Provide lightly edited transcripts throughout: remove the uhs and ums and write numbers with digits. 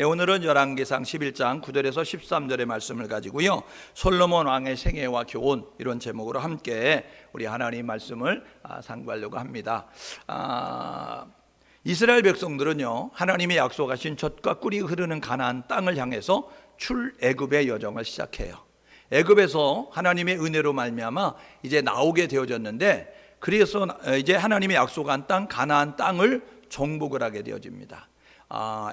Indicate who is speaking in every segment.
Speaker 1: 오늘은 열왕기상 11장 9절에서 13절의 말씀을 가지고요, 솔로몬 왕의 생애와 교훈, 이런 제목으로 함께 우리 하나님 말씀을 상고하려고 합니다. 이스라엘 백성들은요, 하나님이 약속하신 젖과 꿀이 흐르는 가나안 땅을 향해서 출애굽의 여정을 시작해요. 애굽에서 하나님의 은혜로 말미암아 이제 나오게 되어졌는데, 그래서 이제 하나님이 약속한 땅 가나안 땅을 정복을 하게 되어집니다.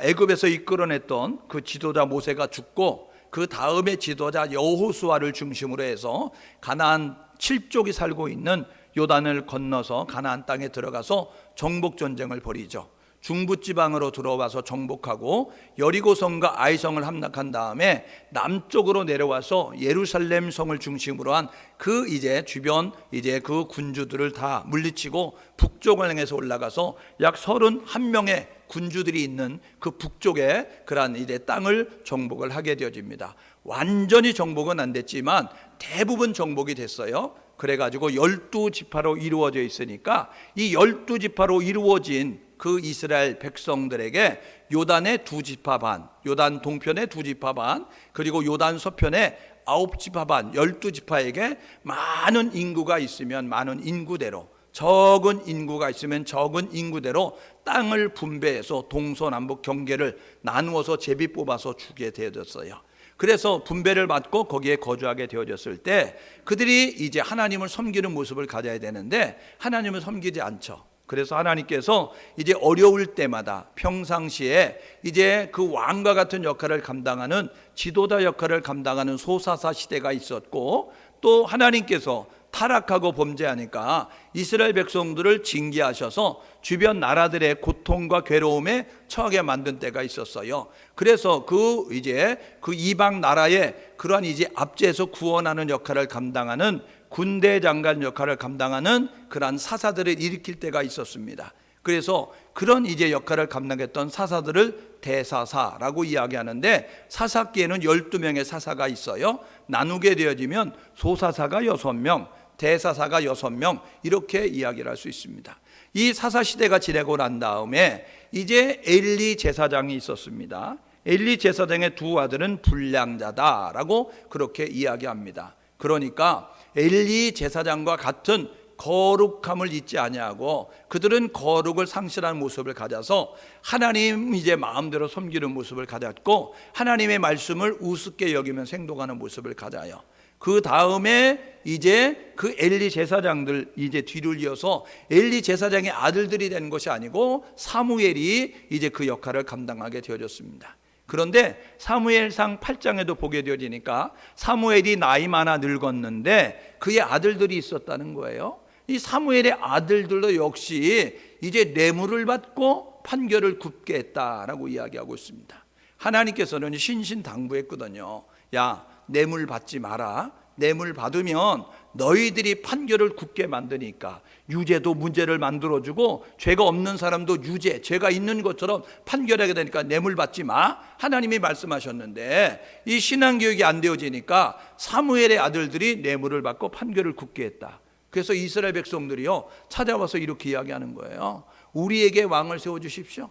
Speaker 1: 애굽에서 이끌어냈던 그 지도자 모세가 죽고, 그 다음에 지도자 여호수아를 중심으로 해서 가나안 7족이 살고 있는 요단을 건너서 가나안 땅에 들어가서 정복 전쟁을 벌이죠. 중부지방으로 들어와서 정복하고 여리고성과 아이성을 함락한 다음에 남쪽으로 내려와서 예루살렘 성을 중심으로 한 그 이제 주변 이제 그 군주들을 다 물리치고 북쪽을 향해서 올라가서 약 31명의 군주들이 있는 그 북쪽에 그러한 이제 땅을 정복을 하게 되어집니다. 완전히 정복은 안 됐지만 대부분 정복이 됐어요. 그래가지고 12지파로 이루어져 있으니까 이 12지파로 이루어진 그 이스라엘 백성들에게 요단의 2지파 반, 요단 동편의 2지파 반, 그리고 요단 서편의 9지파 반, 12지파에게 많은 인구가 있으면 많은 인구대로, 적은 인구가 있으면 적은 인구대로 땅을 분배해서 동서남북 경계를 나누어서 제비 뽑아서 주게 되어졌어요. 그래서 분배를 받고 거기에 거주하게 되어졌을 때 그들이 이제 하나님을 섬기는 모습을 가져야 되는데 하나님을 섬기지 않죠. 그래서 하나님께서 이제 어려울 때마다 평상시에 이제 그 왕과 같은 역할을 감당하는 지도자 역할을 감당하는 소사사 시대가 있었고, 또 하나님께서 타락하고 범죄하니까 이스라엘 백성들을 징계하셔서 주변 나라들의 고통과 괴로움에 처하게 만든 때가 있었어요. 그래서 그 이방 나라의 그러한 이제 압제에서 구원하는 역할을 감당하는 군대 장관 역할을 감당하는 그러한 사사들을 일으킬 때가 있었습니다. 그래서 그런 이제 역할을 감당했던 사사들을 대사사라고 이야기하는데, 사사기에는 12명의 사사가 있어요. 나누게 되어지면 소사사가 6명, 대사사가 6명, 이렇게 이야기를 할 수 있습니다. 이 사사 시대가 지나고 난 다음에 이제 엘리 제사장이 있었습니다. 엘리 제사장의 두 아들은 불량자다라고 그렇게 이야기합니다. 그러니까 엘리 제사장과 같은 거룩함을 잊지 아니하고 그들은 거룩을 상실한 모습을 가져서 하나님 이제 마음대로 섬기는 모습을 가졌고, 하나님의 말씀을 우습게 여기면 행동하는 모습을 가져요. 그 다음에 이제 그 엘리 제사장들 이제 뒤를 이어서 엘리 제사장의 아들들이 된 것이 아니고 사무엘이 이제 그 역할을 감당하게 되어졌습니다. 그런데 사무엘상 8장에도 보게 되어지니까 사무엘이 나이 많아 늙었는데 그의 아들들이 있었다는 거예요. 이 사무엘의 아들들도 역시 이제 뇌물을 받고 판결을 굽게 했다라고 이야기하고 있습니다. 하나님께서는 신신당부했거든요. 야, 뇌물 받지 마라. 뇌물 받으면 너희들이 판결을 굽게 만드니까 유죄도 문제를 만들어주고 죄가 없는 사람도 유죄, 죄가 있는 것처럼 판결하게 되니까 뇌물 받지 마, 하나님이 말씀하셨는데 이 신앙교육이 안 되어지니까 사무엘의 아들들이 뇌물을 받고 판결을 굽게 했다. 그래서 이스라엘 백성들이요 찾아와서 이렇게 이야기하는 거예요. 우리에게 왕을 세워주십시오.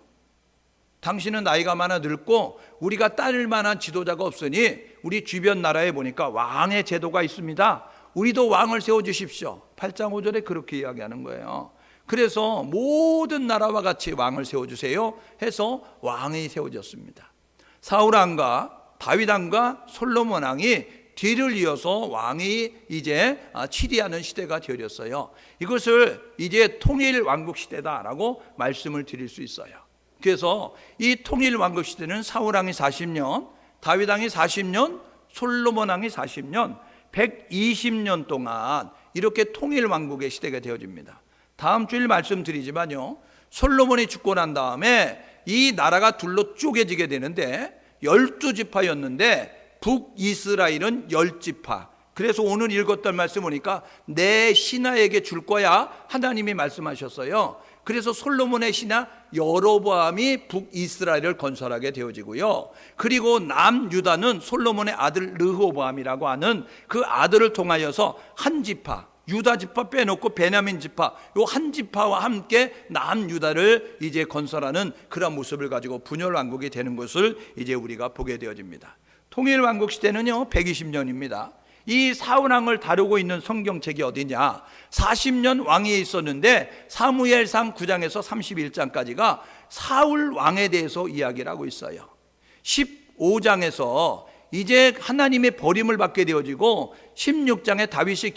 Speaker 1: 당신은 나이가 많아 늙고 우리가 따를 만한 지도자가 없으니 우리 주변 나라에 보니까 왕의 제도가 있습니다. 우리도 왕을 세워주십시오. 8장 5절에 그렇게 이야기하는 거예요. 그래서 모든 나라와 같이 왕을 세워주세요 해서 왕이 세워졌습니다. 사울 왕과 다윗 왕과 솔로몬 왕이 뒤를 이어서 왕이 이제 치리하는 시대가 되어졌어요. 이것을 이제 통일 왕국 시대다라고 말씀을 드릴 수 있어요. 그래서 이 통일 왕국 시대는 사울 왕이 40년, 다윗 왕이 40년, 솔로몬 왕이 40년, 120년 동안 이렇게 통일 왕국의 시대가 되어집니다. 다음 주일 말씀드리지만요, 솔로몬이 죽고 난 다음에 이 나라가 둘로 쪼개지게 되는데 12지파였는데 북이스라엘은 10지파. 그래서 오늘 읽었던 말씀 보니까 내 신하에게 줄 거야 하나님이 말씀하셨어요. 그래서 솔로몬의 신하 여로보암이 북이스라엘을 건설하게 되어지고요. 그리고 남유다는 솔로몬의 아들 르호보암이라고 하는 그 아들을 통하여서 한 지파, 유다 지파 빼놓고 베냐민 지파, 요 한 지파와 함께 남유다를 이제 건설하는 그런 모습을 가지고 분열 왕국이 되는 것을 이제 우리가 보게 되어집니다. 통일 왕국 시대는요 120년입니다. 이 사울 왕을 다루고 있는 성경책이 어디냐? 40년 왕이 있었는데 사무엘상 9장에서 31장까지가 사울 왕에 대해서 이야기를 하고 있어요. 15장에서 이제 하나님의 버림을 받게 되어지고 16장에 다윗이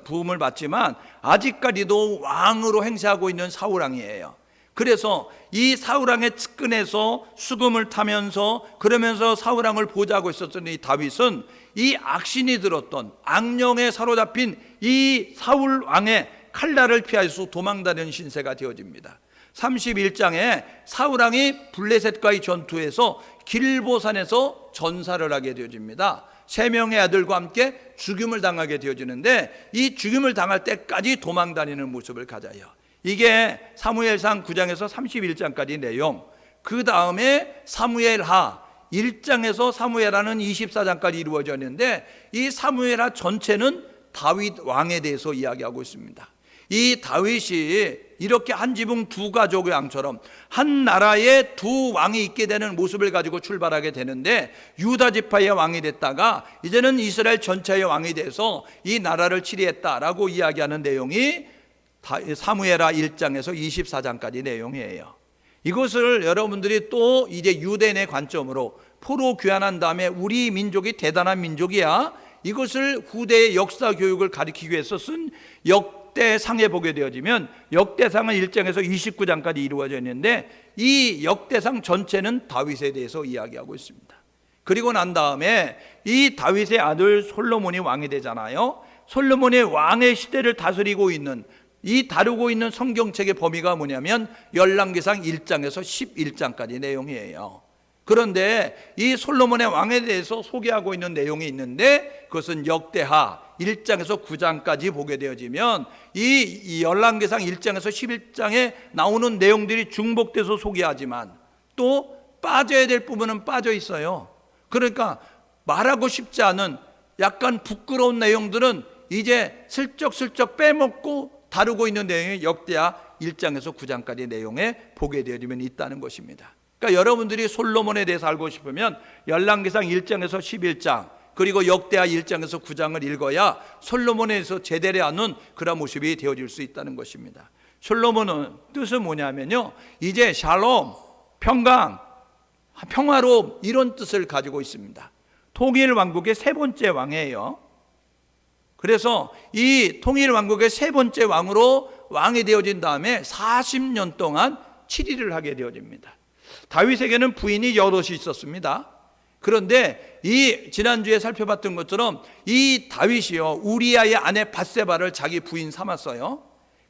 Speaker 1: 부음을 받지만 아직까지도 왕으로 행세하고 있는 사울 왕이에요. 그래서 이 사울 왕의 측근에서 수금을 타면서 그러면서 사울 왕을 보좌하고 있었던 이 다윗은 이 악신이 들었던 악령에 사로잡힌 이 사울 왕의 칼날을 피하여서 도망다니는 신세가 되어집니다. 31장에 사울 왕이 블레셋과의 전투에서 길보산에서 전사를 하게 되어집니다. 3명의 아들과 함께 죽임을 당하게 되어지는데 이 죽임을 당할 때까지 도망다니는 모습을 가져요. 이게 사무엘상 9장에서 31장까지 내용. 그 다음에 사무엘하 1장에서 사무엘하는 24장까지 이루어졌는데 이 사무엘하 전체는 다윗 왕에 대해서 이야기하고 있습니다. 이 다윗이 이렇게 한 지붕 두 가족의 왕처럼 한 나라에 두 왕이 있게 되는 모습을 가지고 출발하게 되는데 유다 지파의 왕이 됐다가 이제는 이스라엘 전체의 왕이 돼서 이 나라를 치리했다라고 이야기하는 내용이 사무엘하 1장에서 24장까지 내용이에요. 이것을 여러분들이 또 이제 유대인의 관점으로 포로 귀환한 다음에 우리 민족이 대단한 민족이야, 이것을 후대의 역사 교육을 가르치기 위해서 쓴 역대상에 보게 되어지면 역대상은 1장에서 29장까지 이루어져 있는데 이 역대상 전체는 다윗에 대해서 이야기하고 있습니다. 그리고 난 다음에 이 다윗의 아들 솔로몬이 왕이 되잖아요. 솔로몬의 왕의 시대를 다스리고 있는 이 다루고 있는 성경책의 범위가 뭐냐면 열왕기상 1장에서 11장까지 내용이에요. 그런데 이 솔로몬의 왕에 대해서 소개하고 있는 내용이 있는데 그것은 역대하 1장에서 9장까지 보게 되어지면 이 열왕기상 1장에서 11장에 나오는 내용들이 중복돼서 소개하지만 또 빠져야 될 부분은 빠져 있어요. 그러니까 말하고 싶지 않은 약간 부끄러운 내용들은 이제 슬쩍슬쩍 빼먹고 다루고 있는 내용이 역대하 1장에서 9장까지 내용에 보게 되어지면 있다는 것입니다. 그러니까 여러분들이 솔로몬에 대해서 알고 싶으면 열왕기상 1장에서 11장 그리고 역대하 1장에서 9장을 읽어야 솔로몬에 대해서 제대로 아는 그런 모습이 되어질 수 있다는 것입니다. 솔로몬은 뜻은 뭐냐면요, 이제 샬롬, 평강, 평화로움, 이런 뜻을 가지고 있습니다. 통일 왕국의 세 번째 왕이에요. 그래서 이 통일 왕국의 세 번째 왕으로 왕이 되어진 다음에 40년 동안 치리를 하게 되어집니다. 다윗에게는 부인이 여럿이 있었습니다. 그런데 이 지난주에 살펴봤던 것처럼 이 다윗이요 우리아의 아내 밧세바를 자기 부인 삼았어요.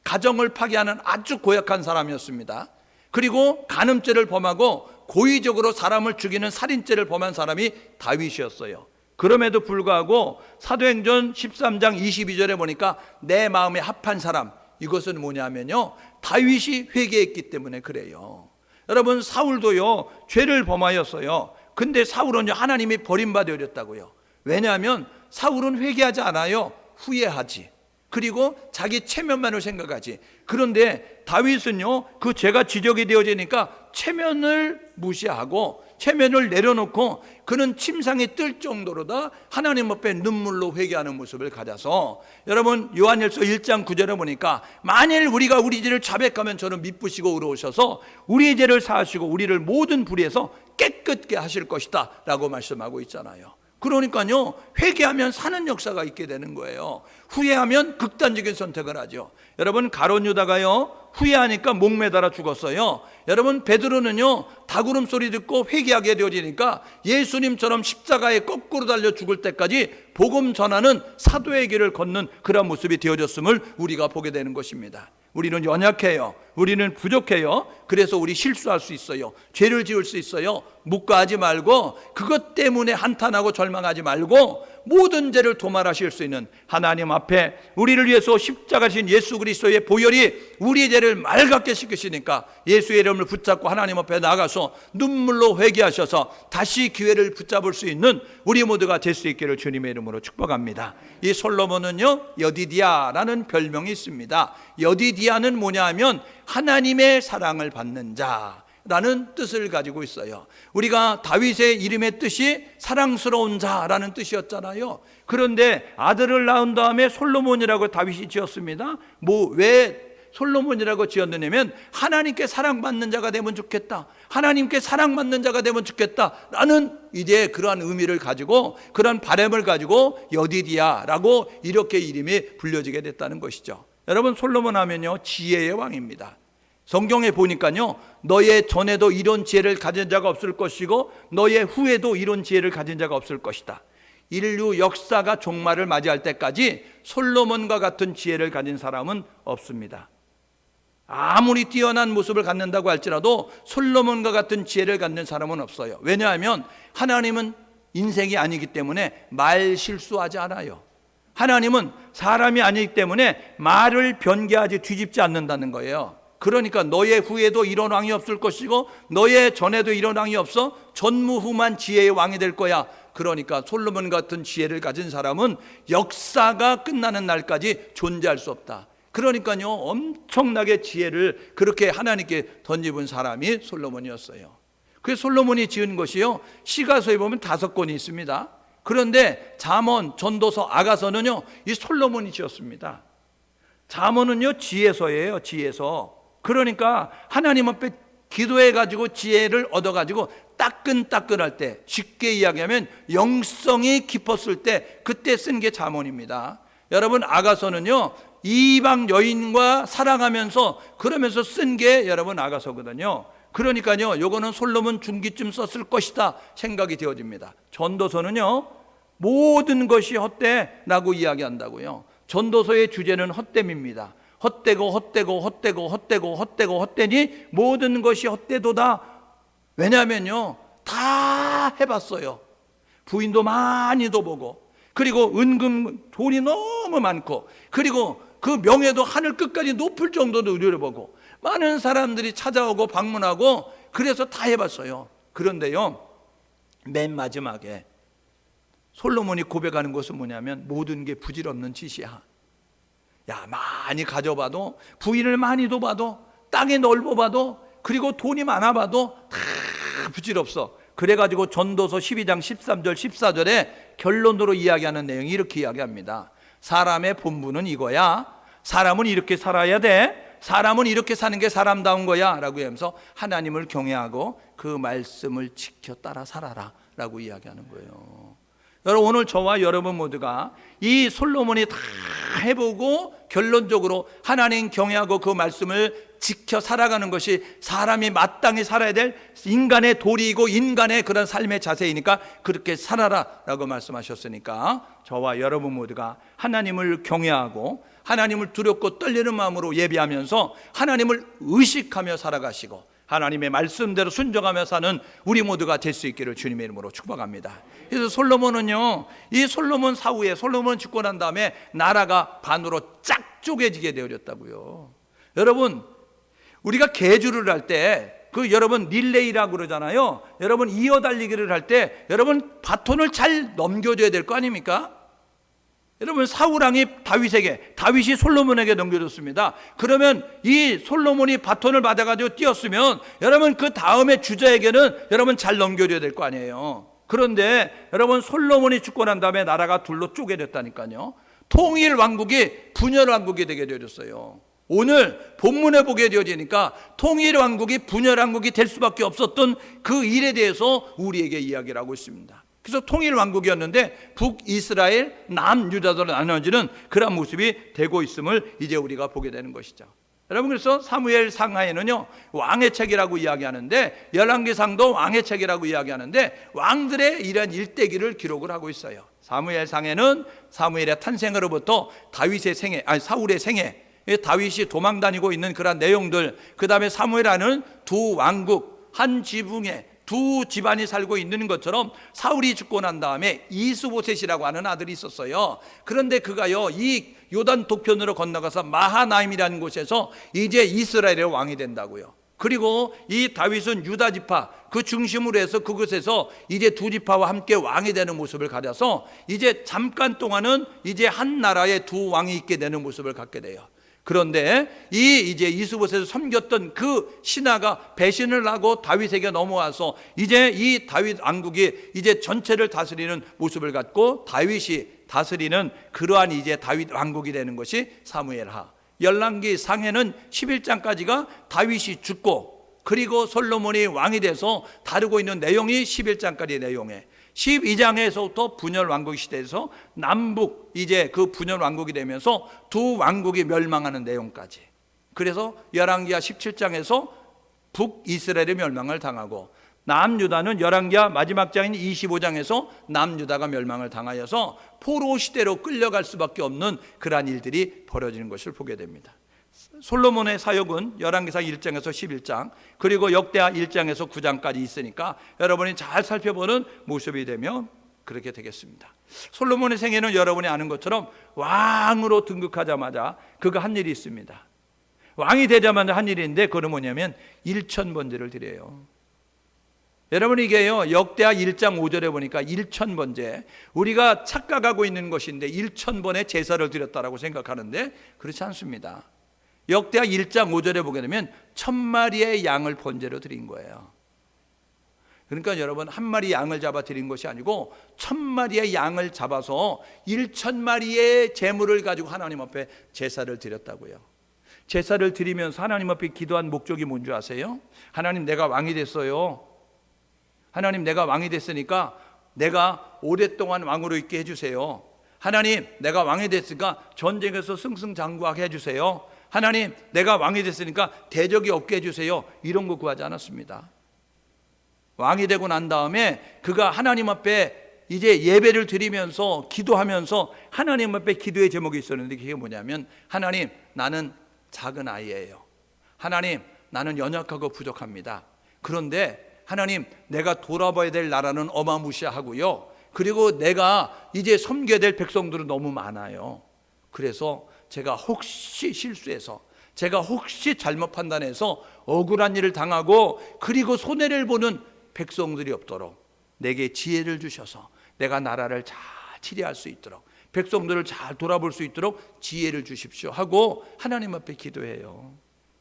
Speaker 1: 가정을 파괴하는 아주 고약한 사람이었습니다. 그리고 간음죄를 범하고 고의적으로 사람을 죽이는 살인죄를 범한 사람이 다윗이었어요. 그럼에도 불구하고 사도행전 13장 22절에 보니까 내 마음에 합한 사람, 이것은 뭐냐면요 다윗이 회개했기 때문에 그래요. 여러분 사울도요 죄를 범하였어요. 근데 사울은요 하나님이 버림받아버렸다고요. 왜냐하면 사울은 회개하지 않아요. 후회하지. 그리고 자기 체면만을 생각하지. 그런데 다윗은요 그 죄가 지적이 되어지니까 체면을 무시하고 체면을 내려놓고 그는 침상에 뜰 정도로다 하나님 앞에 눈물로 회개하는 모습을 가져서, 여러분 요한일서 1장 9절에 보니까 만일 우리가 우리 죄를 자백하면 저는 미쁘시고 의로우셔서 우리의 죄를 사하시고 우리를 모든 불의에서 깨끗게 하실 것이다 라고 말씀하고 있잖아요. 그러니까요 회개하면 사는 역사가 있게 되는 거예요. 후회하면 극단적인 선택을 하죠. 여러분 가룟 유다가요 후회하니까 목매달아 죽었어요. 여러분 베드로는요 다구름 소리 듣고 회개하게 되어지니까 예수님처럼 십자가에 거꾸로 달려 죽을 때까지 복음 전하는 사도의 길을 걷는 그런 모습이 되어졌음을 우리가 보게 되는 것입니다. 우리는 연약해요. 우리는 부족해요. 그래서 우리 실수할 수 있어요. 죄를 지을 수 있어요. 묵과하지 말고 그것 때문에 한탄하고 절망하지 말고 모든 죄를 도말하실 수 있는 하나님 앞에 우리를 위해서 십자가신 예수 그리스도의 보혈이 우리의 죄를 맑게 씻으시니까 예수의 이름을 붙잡고 하나님 앞에 나가서 눈물로 회개하셔서 다시 기회를 붙잡을 수 있는 우리 모두가 될 수 있기를 주님의 이름으로 축복합니다. 이 솔로몬은요, 여디디아라는 별명이 있습니다. 여디디아는 뭐냐 하면 하나님의 사랑을 받는 자 라는 뜻을 가지고 있어요. 우리가 다윗의 이름의 뜻이 사랑스러운 자라는 뜻이었잖아요. 그런데 아들을 낳은 다음에 솔로몬이라고 다윗이 지었습니다. 왜 솔로몬이라고 지었느냐면 하나님께 사랑받는 자가 되면 좋겠다, 하나님께 사랑받는 자가 되면 좋겠다 라는 이제 그러한 의미를 가지고, 그러한 바람을 가지고 여디디아라고 이렇게 이름이 불려지게 됐다는 것이죠. 여러분, 솔로몬 하면요 지혜의 왕입니다. 성경에 보니까요, 너의 전에도 이런 지혜를 가진 자가 없을 것이고 너의 후에도 이런 지혜를 가진 자가 없을 것이다. 인류 역사가 종말을 맞이할 때까지 솔로몬과 같은 지혜를 가진 사람은 없습니다. 아무리 뛰어난 모습을 갖는다고 할지라도 솔로몬과 같은 지혜를 갖는 사람은 없어요. 왜냐하면 하나님은 인생이 아니기 때문에 말 실수하지 않아요. 하나님은 사람이 아니기 때문에 말을 변개하지 뒤집지 않는다는 거예요. 그러니까 너의 후에도 이런 왕이 없을 것이고 너의 전에도 이런 왕이 없어, 전무후무한 지혜의 왕이 될 거야. 그러니까 솔로몬 같은 지혜를 가진 사람은 역사가 끝나는 날까지 존재할 수 없다. 그러니까요, 엄청나게 지혜를 그렇게 하나님께 던집은 사람이 솔로몬이었어요. 그 솔로몬이 지은 것이요, 시가서에 보면 5권이 있습니다. 그런데 잠언, 전도서, 아가서는요 이 솔로몬이 지었습니다. 잠언은요 지혜서예요. 지혜서. 그러니까 하나님 앞에 기도해가지고 지혜를 얻어가지고 따끈따끈할 때, 쉽게 이야기하면 영성이 깊었을 때, 그때 쓴 게 잠언입니다. 여러분, 아가서는요 이방 여인과 사랑하면서 그러면서 쓴 게 여러분 아가서거든요. 그러니까요 요거는 솔로몬 중기쯤 썼을 것이다 생각이 되어집니다. 전도서는요 모든 것이 헛되라고 이야기한다고요. 전도서의 주제는 헛됨입니다. 헛되니 모든 것이 헛되도다. 왜냐하면요 다 해봤어요. 부인도 많이도 보고, 그리고 은금 돈이 너무 많고, 그리고 그 명예도 하늘 끝까지 높을 정도로 누려보고, 많은 사람들이 찾아오고 방문하고, 그래서 다 해봤어요. 그런데요 맨 마지막에 솔로몬이 고백하는 것은 뭐냐면 모든 게 부질없는 짓이야. 야, 많이 가져봐도, 부인을 많이도 봐도, 땅이 넓어봐도, 그리고 돈이 많아봐도 다 부질없어. 그래가지고 전도서 12장 13절 14절에 결론으로 이야기하는 내용이 이렇게 이야기합니다. 사람의 본분은 이거야. 사람은 이렇게 살아야 돼. 사람은 이렇게 사는 게 사람다운 거야 라고 하면서 하나님을 경외하고 그 말씀을 지켜 따라 살아라 라고 이야기하는 거예요. 여러분, 오늘 저와 여러분 모두가 이 솔로몬이 다 해보고 결론적으로 하나님 경외하고 그 말씀을 지켜 살아가는 것이 사람이 마땅히 살아야 될 인간의 도리이고 인간의 그런 삶의 자세이니까 그렇게 살아라 라고 말씀하셨으니까, 저와 여러분 모두가 하나님을 경외하고 하나님을 두렵고 떨리는 마음으로 예배하면서 하나님을 의식하며 살아가시고 하나님의 말씀대로 순종하며 사는 우리 모두가 될 수 있기를 주님의 이름으로 축복합니다. 그래서 솔로몬은요, 이 솔로몬 사후에 솔로몬 죽고 난 다음에 나라가 반으로 쫙 쪼개지게 되어졌다고요. 여러분, 우리가 계주를 할 때 여러분 릴레이라고 그러잖아요. 여러분 이어달리기를 할 때 여러분 바톤을 잘 넘겨줘야 될 거 아닙니까? 여러분, 사울왕이 다윗에게, 다윗이 솔로몬에게 넘겨줬습니다. 그러면 이 솔로몬이 바톤을 받아가지고 뛰었으면 여러분 그 다음에 주자에게는 여러분 잘 넘겨줘야 될 거 아니에요. 그런데 여러분, 솔로몬이 죽고 난 다음에 나라가 둘로 쪼개졌다니까요. 통일 왕국이 분열 왕국이 되게 되어졌어요. 오늘 본문에 보게 되어지니까 통일 왕국이 분열 왕국이 될 수밖에 없었던 그 일에 대해서 우리에게 이야기를 하고 있습니다. 그래서 통일 왕국이었는데 북이스라엘, 남유다로 나눠지는 그런 모습이 되고 있음을 이제 우리가 보게 되는 것이죠. 여러분, 그래서 사무엘 상하에는요 왕의 책이라고 이야기하는데, 열왕기상도 왕의 책이라고 이야기하는데 왕들의 이런 일대기를 기록을 하고 있어요. 사무엘 상에는 사무엘의 탄생으로부터 다윗의 생애, 사울의 생애, 다윗이 도망다니고 있는 그런 내용들, 그 다음에 사무엘하는 두 왕국, 한 지붕에 두 집안이 살고 있는 것처럼 사울이 죽고 난 다음에 이스보셋이라고 하는 아들이 있었어요. 그런데 그가요, 이 요단 동편으로 건너가서 마하나임이라는 곳에서 이제 이스라엘의 왕이 된다고요. 그리고 이 다윗은 유다 지파 그 중심으로 해서 그곳에서 이제 두 지파와 함께 왕이 되는 모습을 가져서 이제 잠깐 동안은 이제 한 나라에 두 왕이 있게 되는 모습을 갖게 돼요. 그런데 이제 이스보셋을 섬겼던 그 신하가 배신을 하고 다윗에게 넘어와서 이제 이 다윗 왕국이 이제 전체를 다스리는 모습을 갖고 다윗이 다스리는 그러한 이제 다윗 왕국이 되는 것이 사무엘하. 열왕기 상해는 11장까지가 다윗이 죽고 그리고 솔로몬이 왕이 돼서 다루고 있는 내용이 11장까지 내용에 12장에서부터 분열 왕국 시대에서 남북 이제 그 분열 왕국이 되면서 두 왕국이 멸망하는 내용까지. 그래서 열왕기하 17장에서 북이스라엘의 멸망을 당하고 남유다는 열왕기하 마지막 장인 25장에서 남유다가 멸망을 당하여서 포로 시대로 끌려갈 수밖에 없는 그러한 일들이 벌어지는 것을 보게 됩니다. 솔로몬의 사역은 열왕기상 1장에서 11장 그리고 역대하 1장에서 9장까지 있으니까 여러분이 잘 살펴보는 모습이 되면 그렇게 되겠습니다. 솔로몬의 생애는 여러분이 아는 것처럼 왕으로 등극하자마자 그가 한 일이 있습니다. 왕이 되자마자 한 일인데 그건 뭐냐면 1000번제를 드려요. 여러분 이게요, 역대하 1장 5절에 보니까 1000번제, 우리가 착각하고 있는 것인데 1000번의 제사를 드렸다라고 생각하는데 그렇지 않습니다. 역대하 1장 5절에 보게 되면 1000마리의 양을 번제로 드린 거예요. 그러니까 여러분 한 마리 양을 잡아 드린 것이 아니고 1000마리의 양을 잡아서 1000마리의 제물을 가지고 하나님 앞에 제사를 드렸다고요. 제사를 드리면서 하나님 앞에 기도한 목적이 뭔지 아세요? 하나님, 내가 왕이 됐어요. 하나님, 내가 왕이 됐으니까 내가 오랫동안 왕으로 있게 해주세요. 하나님, 내가 왕이 됐으니까 전쟁에서 승승장구하게 해주세요. 하나님, 내가 왕이 됐으니까 대적이 없게 해주세요. 이런 거 구하지 않았습니다. 왕이 되고 난 다음에 그가 하나님 앞에 이제 예배를 드리면서 기도하면서 하나님 앞에 기도의 제목이 있었는데 그게 뭐냐면, 하나님, 나는 작은 아이예요. 하나님, 나는 연약하고 부족합니다. 그런데 하나님, 내가 돌아봐야 될 나라는 어마무시하고요, 그리고 내가 이제 섬겨야 될 백성들은 너무 많아요. 그래서 제가 혹시 실수해서, 제가 혹시 잘못 판단해서 억울한 일을 당하고 그리고 손해를 보는 백성들이 없도록 내게 지혜를 주셔서 내가 나라를 잘 치리할 수 있도록, 백성들을 잘 돌아볼 수 있도록 지혜를 주십시오 하고 하나님 앞에 기도해요.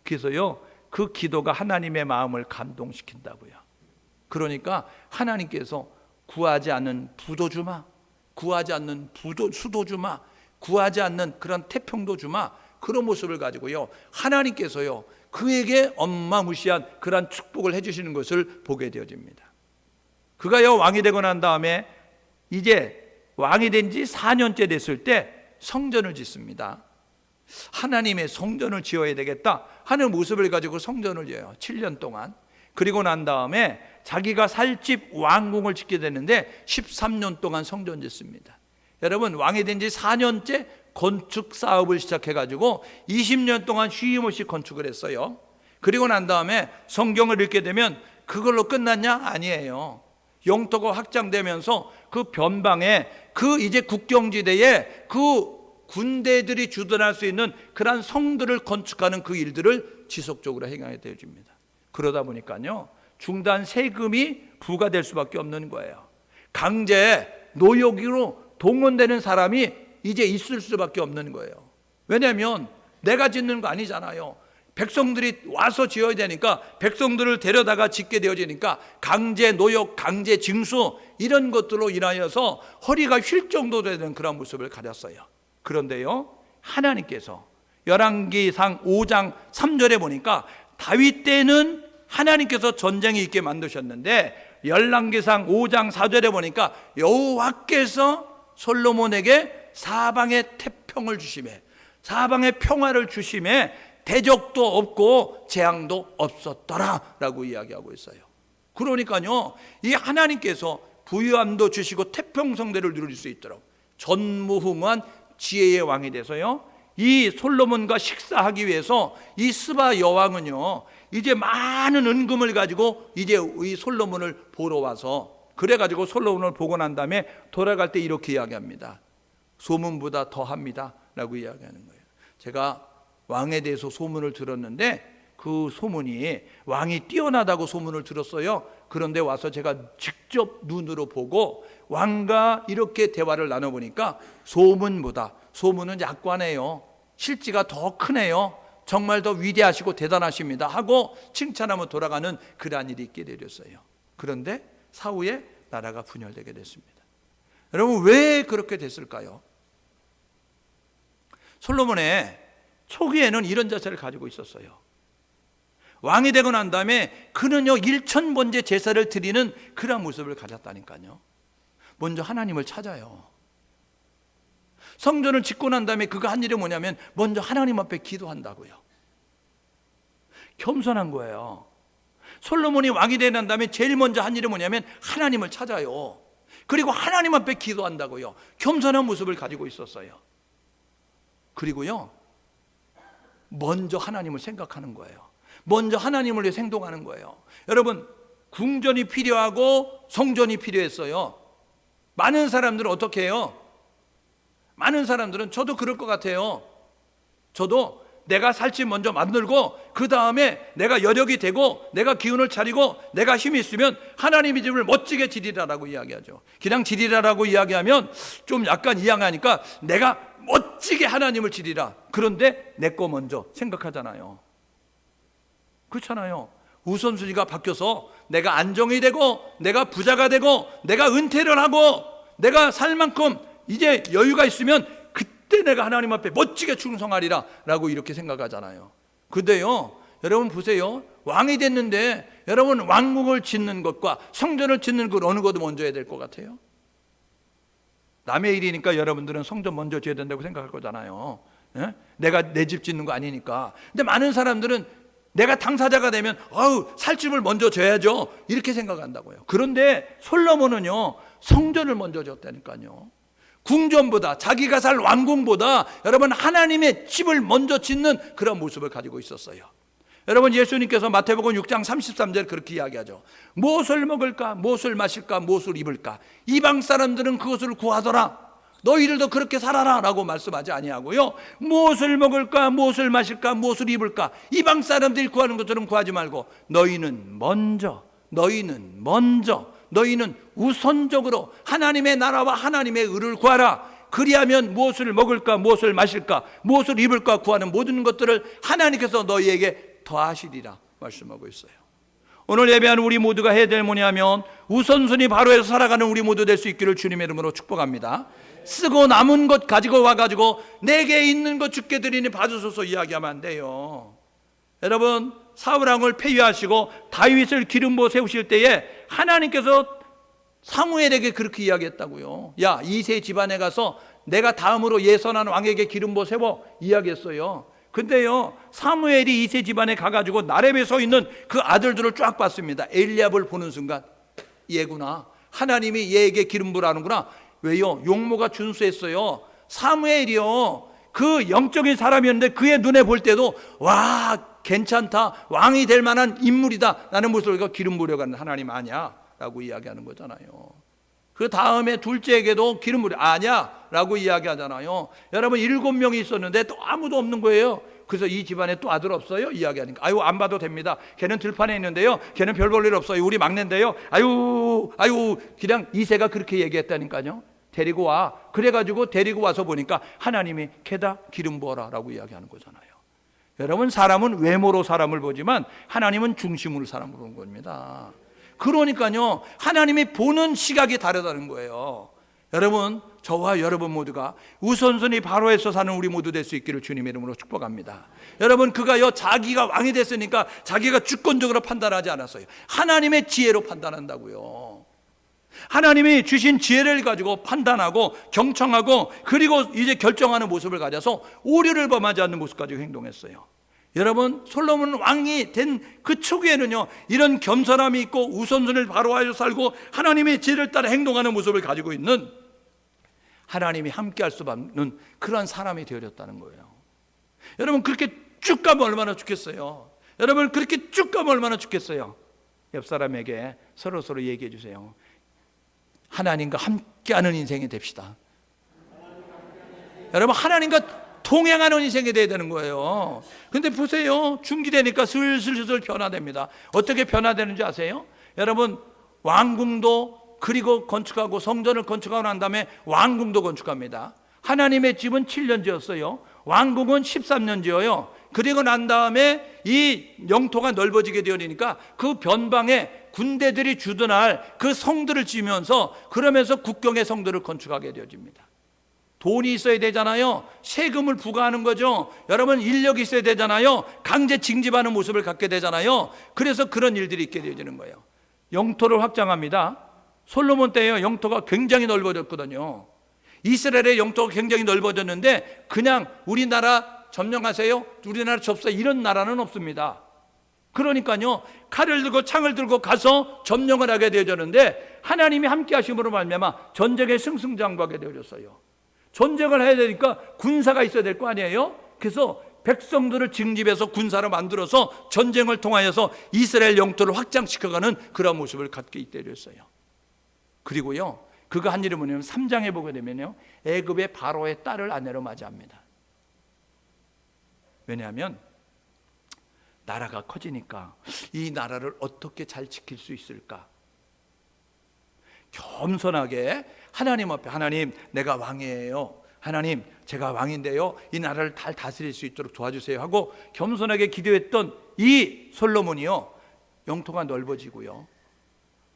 Speaker 1: 그래서요, 그 기도가 하나님의 마음을 감동시킨다고요. 그러니까 하나님께서 구하지 않는 부도 주마, 구하지 않는 수도 주마, 구하지 않는 그런 태평도 주마, 그런 모습을 가지고요, 하나님께서요 그에게 엄마무시한 그런 축복을 해주시는 것을 보게 되어집니다. 그가요 왕이 되고 난 다음에 이제 왕이 된 지 4년째 됐을 때 성전을 짓습니다. 하나님의 성전을 지어야 되겠다 하는 모습을 가지고 성전을 지어요. 7년 동안. 그리고 난 다음에 자기가 살 집 왕궁을 짓게 되는데 13년 동안 성전 짓습니다. 여러분, 왕이 된 지 4년째 건축 사업을 시작해가지고 20년 동안 쉼 없이 건축을 했어요. 그리고 난 다음에 성경을 읽게 되면 그걸로 끝났냐? 아니에요. 영토가 확장되면서 그 변방에 그 이제 국경지대에 그 군대들이 주둔할 수 있는 그러한 성들을 건축하는 그 일들을 지속적으로 행하게 되어집니다. 그러다 보니까요, 중단 세금이 부과될 수밖에 없는 거예요. 강제 노역으로 동원되는 사람이 이제 있을 수밖에 없는 거예요. 왜냐하면 내가 짓는 거 아니잖아요. 백성들이 와서 지어야 되니까, 백성들을 데려다가 짓게 되어지니까 강제 노역, 강제 징수 이런 것들로 인하여서 허리가 휠 정도 되는 그런 모습을 가졌어요. 그런데요, 하나님께서 열왕기상 5장 3절에 보니까 다윗 때는 하나님께서 전쟁이 있게 만드셨는데 열왕기상 5장 4절에 보니까 여호와께서 솔로몬에게 사방의 태평을 주심에, 사방의 평화를 주심에 대적도 없고 재앙도 없었더라라고 이야기하고 있어요. 그러니까요, 이 하나님께서 부유함도 주시고 태평성대를 누릴 수 있도록 전무후무한 지혜의 왕이 돼서요, 이 솔로몬과 식사하기 위해서 이 스바 여왕은요, 이제 많은 은금을 가지고 이제 이 솔로몬을 보러 와서, 그래가지고 솔로몬을 보고 난 다음에 돌아갈 때 이렇게 이야기합니다. 소문보다 더합니다 라고 이야기하는 거예요. 제가 왕에 대해서 소문을 들었는데 그 소문이 왕이 뛰어나다고 소문을 들었어요. 그런데 와서 제가 직접 눈으로 보고 왕과 이렇게 대화를 나눠보니까 소문보다, 소문은 약관이에요, 실지가 더 크네요, 정말 더 위대하시고 대단하십니다 하고 칭찬하며 돌아가는 그러한 일이 있게 되었어요. 그런데 사후에 나라가 분열되게 됐습니다. 여러분, 왜 그렇게 됐을까요? 솔로몬의 초기에는 이런 자세를 가지고 있었어요. 왕이 되고 난 다음에 그는요 1000번째 제사를 드리는 그런 모습을 가졌다니까요. 먼저 하나님을 찾아요. 성전을 짓고 난 다음에 그가 한 일이 뭐냐면 먼저 하나님 앞에 기도한다고요. 겸손한 거예요. 솔로몬이 왕이 되고 난 다음에 제일 먼저 한 일이 뭐냐면 하나님을 찾아요. 그리고 하나님 앞에 기도한다고요. 겸손한 모습을 가지고 있었어요. 그리고요 먼저 하나님을 생각하는 거예요. 먼저 하나님을 위해 행동하는 거예요. 여러분, 궁전이 필요하고 성전이 필요했어요. 많은 사람들은 어떻게 해요? 많은 사람들은, 저도 그럴 것 같아요. 저도 내가 살 집 먼저 만들고 그 다음에 내가 여력이 되고 내가 기운을 차리고 내가 힘이 있으면 하나님의 집을 멋지게 지리라라고 이야기하죠. 그냥 지리라라고 이야기하면 좀 약간 이양하니까 내가 멋지게 하나님을 지리라. 그런데 내 거 먼저 생각하잖아요. 그렇잖아요. 우선순위가 바뀌어서 내가 안정이 되고 내가 부자가 되고 내가 은퇴를 하고 내가 살 만큼 이제 여유가 있으면 그때 내가 하나님 앞에 멋지게 충성하리라 라고 이렇게 생각하잖아요. 근데요 여러분 보세요. 왕이 됐는데 여러분 왕궁을 짓는 것과 성전을 짓는 것 어느 것도 먼저 해야 될 것 같아요? 남의 일이니까 여러분들은 성전 먼저 지어야 된다고 생각할 거잖아요. 예? 내가 내 집 짓는 거 아니니까. 근데 많은 사람들은 내가 당사자가 되면 살 집을 먼저 져야죠 이렇게 생각한다고요. 그런데 솔로몬은요 성전을 먼저 졌다니까요. 궁전보다, 자기가 살 왕궁보다 여러분 하나님의 집을 먼저 짓는 그런 모습을 가지고 있었어요. 여러분, 예수님께서 마태복음 6장 33절 그렇게 이야기하죠. 무엇을 먹을까, 무엇을 마실까, 무엇을 입을까, 이방 사람들은 그것을 구하더라. 너희들도 그렇게 살아라 라고 말씀하지 아니하고요, 무엇을 먹을까, 무엇을 마실까, 무엇을 입을까, 이방 사람들이 구하는 것처럼 구하지 말고 너희는 우선적으로 하나님의 나라와 하나님의 의를 구하라. 그리하면 무엇을 먹을까, 무엇을 마실까, 무엇을 입을까 구하는 모든 것들을 하나님께서 너희에게 더하시리라 말씀하고 있어요. 오늘 예배하는 우리 모두가 해야 될 뭐냐면 우선순위 바로 해서 살아가는 우리 모두 될 수 있기를 주님의 이름으로 축복합니다. 쓰고 남은 것 가지고 와가지고 내게 있는 것 주께 드리니 받으소서 이야기하면 안 돼요. 여러분, 사울왕을 폐위하시고 다윗을 기름 부어 세우실 때에 하나님께서 사무엘에게 그렇게 이야기했다고요. 야, 이세 집안에 가서 내가 다음으로 예선한 왕에게 기름 부어 세워 이야기했어요. 근데요 사무엘이 이세 집안에 가가지고 나렙에 서 있는 그 아들들을 쫙 봤습니다. 엘리압을 보는 순간 얘구나, 하나님이 얘에게 기름 부으라는구나. 왜요? 용모가 준수했어요. 사무엘이요 그 영적인 사람이었는데 그의 눈에 볼 때도 와 괜찮다, 왕이 될 만한 인물이다 라는 모습을 기름 부으려고 하는 하나님 아니야 라고 이야기하는 거잖아요. 그 다음에 둘째에게도 기름 부으려 아니야 라고 이야기하잖아요. 여러분 7명이 있었는데 또 아무도 없는 거예요. 그래서 이 집안에 또 아들 없어요? 이야기하니까 아유 안 봐도 됩니다. 걔는 들판에 있는데요, 걔는 별 볼 일 없어요. 우리 막내인데요. 아유 그냥 이세가 그렇게 얘기했다니까요. 데리고 와. 그래가지고 데리고 와서 보니까 하나님이 걔다 기름 부어라 라고 이야기하는 거잖아요. 여러분, 사람은 외모로 사람을 보지만 하나님은 중심으로 사람을 보는 겁니다. 그러니까요 하나님이 보는 시각이 다르다는 거예요. 여러분, 저와 여러분 모두가 우선순위 바로 해서 사는 우리 모두 될 수 있기를 주님의 이름으로 축복합니다. 여러분, 그가요 자기가 왕이 됐으니까 자기가 주권적으로 판단하지 않았어요. 하나님의 지혜로 판단한다고요. 하나님이 주신 지혜를 가지고 판단하고 경청하고 그리고 이제 결정하는 모습을 가져서 오류를 범하지 않는 모습 가지고 행동했어요. 여러분, 솔로몬 왕이 된 그 초기에는요 이런 겸손함이 있고 우선순위를 바로 하여 살고 하나님의 지혜를 따라 행동하는 모습을 가지고 있는 하나님이 함께할 수 없는 그런 사람이 되어졌다는 거예요. 여러분 그렇게 쭉 가면 얼마나 좋겠어요. 여러분 그렇게 쭉 가면 얼마나 좋겠어요. 옆 사람에게 서로 얘기해 주세요. 하나님과 함께하는 인생이 됩시다. 여러분 하나님과 동행하는 인생이 돼야 되는 거예요. 근데 보세요, 중기되니까 슬슬 변화됩니다. 어떻게 변화되는지 아세요? 여러분 왕궁도 그리고 건축하고 성전을 건축하고 난 다음에 왕궁도 건축합니다. 하나님의 집은 7년 지었어요. 왕궁은 13년 지어요. 그리고 난 다음에 이 영토가 넓어지게 되니까 그 변방에 군대들이 주둔할 그 성들을 지으면서 그러면서 국경의 성들을 건축하게 되어집니다. 돈이 있어야 되잖아요. 세금을 부과하는 거죠. 여러분 인력이 있어야 되잖아요. 강제 징집하는 모습을 갖게 되잖아요. 그래서 그런 일들이 있게 되어지는 거예요. 영토를 확장합니다. 솔로몬 때에 영토가 굉장히 넓어졌거든요. 이스라엘의 영토가 굉장히 넓어졌는데 그냥 우리나라 점령하세요, 우리나라 접사 이런 나라는 없습니다. 그러니까요 칼을 들고 창을 들고 가서 점령을 하게 되어졌는데 하나님이 함께 하심으로 말미암아 전쟁에 승승장구하게 되어졌어요. 전쟁을 해야 되니까 군사가 있어야 될 거 아니에요. 그래서 백성들을 징집해서 군사로 만들어서 전쟁을 통하여서 이스라엘 영토를 확장시켜가는 그런 모습을 갖게 되었어요. 그리고요 그가 한 일이 뭐냐면 3장에 보게 되면요 애굽의 바로의 딸을 아내로 맞이합니다. 왜냐하면 나라가 커지니까 이 나라를 어떻게 잘 지킬 수 있을까? 겸손하게 하나님 앞에, 하나님 내가 왕이에요, 하나님 제가 왕인데요 이 나라를 잘 다스릴 수 있도록 도와주세요 하고 겸손하게 기도했던 이 솔로몬이요 영토가 넓어지고요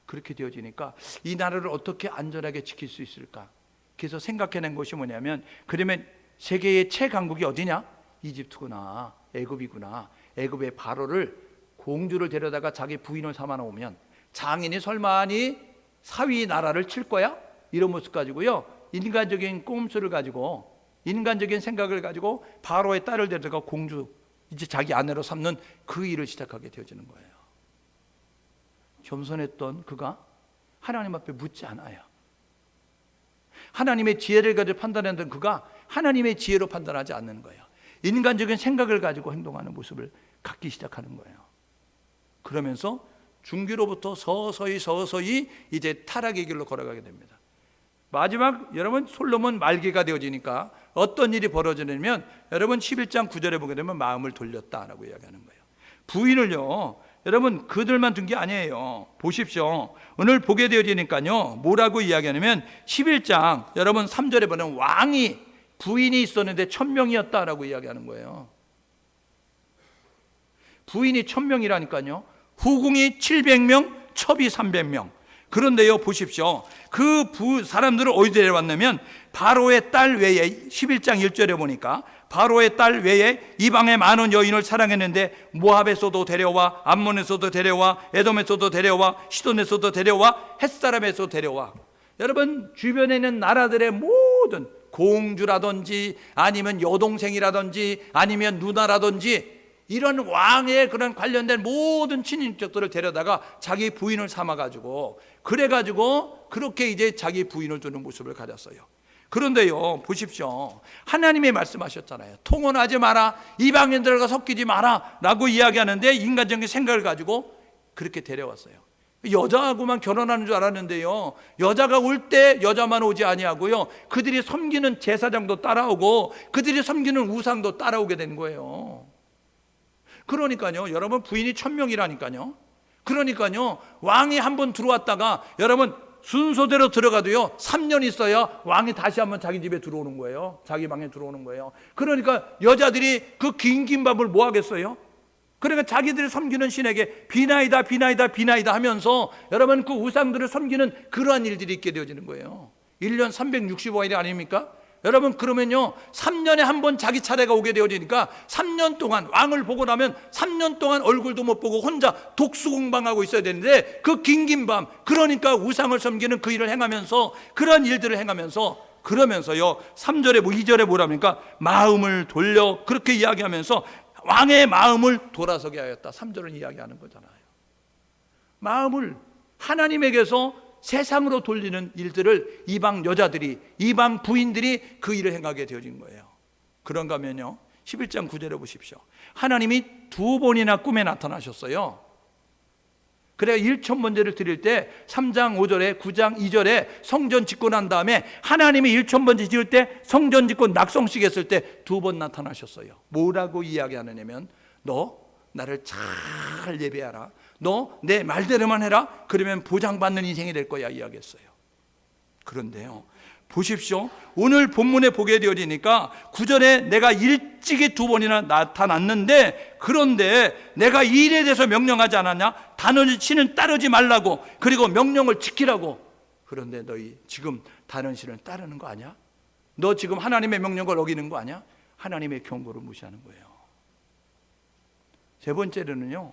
Speaker 1: 그렇게 되어지니까 이 나라를 어떻게 안전하게 지킬 수 있을까? 그래서 생각해낸 것이 뭐냐면 그러면 세계의 최강국이 어디냐? 이집트구나, 애굽이구나. 애굽의 바로를 공주를 데려다가 자기 부인을 삼아 놓으면 장인이 설마니 사위 나라를 칠 거야? 이런 모습 가지고요 인간적인 꼼수를 가지고 인간적인 생각을 가지고 바로의 딸을 데려다가 공주 이제 자기 아내로 삼는 그 일을 시작하게 되어지는 거예요. 겸손했던 그가 하나님 앞에 묻지 않아요. 하나님의 지혜를 가지고 판단했던 그가 하나님의 지혜로 판단하지 않는 거예요. 인간적인 생각을 가지고 행동하는 모습을 갖기 시작하는 거예요. 그러면서 중기로부터 서서히 이제 타락의 길로 걸어가게 됩니다. 마지막 여러분 솔로몬 말기가 되어지니까 어떤 일이 벌어지냐면 여러분 11장 9절에 보게 되면 마음을 돌렸다라고 이야기하는 거예요. 부인을요 여러분 그들만 둔 게 아니에요. 보십시오. 오늘 보게 되어지니까요 뭐라고 이야기하냐면 11장 여러분 3절에 보면 왕이 부인이 있었는데 1000명이었다라고 이야기하는 거예요. 부인이 1000명이라니까요 후궁이 700명, 첩이 300명. 그런데요 보십시오. 그 사람들을 어디 데려왔냐면 바로의 딸 외에 11장 1절에 보니까 바로의 딸 외에 이방의 많은 여인을 사랑했는데 모압에서도 데려와, 암몬에서도 데려와, 에돔에서도 데려와, 시돈에서도 데려와, 햇사람에서도 데려와. 여러분 주변에 있는 나라들의 모든 공주라든지 아니면 여동생이라든지 아니면 누나라든지 이런 왕의 그런 관련된 모든 친인척들을 데려다가 자기 부인을 삼아가지고 그래가지고 그렇게 이제 자기 부인을 두는 모습을 가졌어요. 그런데요 보십시오. 하나님이 말씀하셨잖아요. 통혼하지 마라, 이방인들과 섞이지 마라 라고 이야기하는데 인간적인 생각을 가지고 그렇게 데려왔어요. 여자하고만 결혼하는 줄 알았는데요 여자가 올 때 여자만 오지 아니하고요 그들이 섬기는 제사장도 따라오고 그들이 섬기는 우상도 따라오게 된 거예요. 그러니까요 여러분 부인이 1000명이라니까요 그러니까요 왕이 한번 들어왔다가 여러분 순서대로 들어가도요 3년 있어야 왕이 다시 한번 자기 집에 들어오는 거예요. 자기 방에 들어오는 거예요. 그러니까 여자들이 그 긴 밥을 뭐 하겠어요? 그러니까 자기들이 섬기는 신에게 비나이다 하면서 여러분 그 우상들을 섬기는 그러한 일들이 있게 되어지는 거예요. 1년 365일 아닙니까? 여러분 그러면요 3년에 한 번 자기 차례가 오게 되어지니까 3년 동안 왕을 보고 나면 3년 동안 얼굴도 못 보고 혼자 독수공방하고 있어야 되는데 그 긴 밤 그러니까 우상을 섬기는 그 일을 행하면서 그런 일들을 행하면서 그러면서요 3절에 2절에 뭐랍니까? 마음을 돌려 그렇게 이야기하면서 왕의 마음을 돌아서게 하였다. 3절은 이야기하는 거잖아요. 마음을 하나님에게서 세상으로 돌리는 일들을 이방 여자들이 이방 부인들이 그 일을 행하게 되어진 거예요. 그런가 하면요 11장 9절에 보십시오. 하나님이 2번이나 꿈에 나타나셨어요. 그래야 1,000번제를 드릴 때 3장 5절에 9장 2절에 성전 짓고 난 다음에 하나님이 1,000번제 지을 때 성전 짓고 낙성식 했을 때 2번 나타나셨어요. 뭐라고 이야기하느냐면 너 나를 잘 예배하라, 너 내 말대로만 해라, 그러면 보장받는 인생이 될 거야 이야기했어요. 그런데요, 보십시오. 오늘 본문에 보게 되어지니까 9절에 내가 일찍이 2번이나 나타났는데, 그런데 내가 이 일에 대해서 명령하지 않았냐? 다른 신을 따르지 말라고, 그리고 명령을 지키라고. 그런데 너희 지금 다른 신을 따르는 거 아니야? 너 지금 하나님의 명령을 어기는 거 아니야? 하나님의 경고를 무시하는 거예요. 세 번째로는요,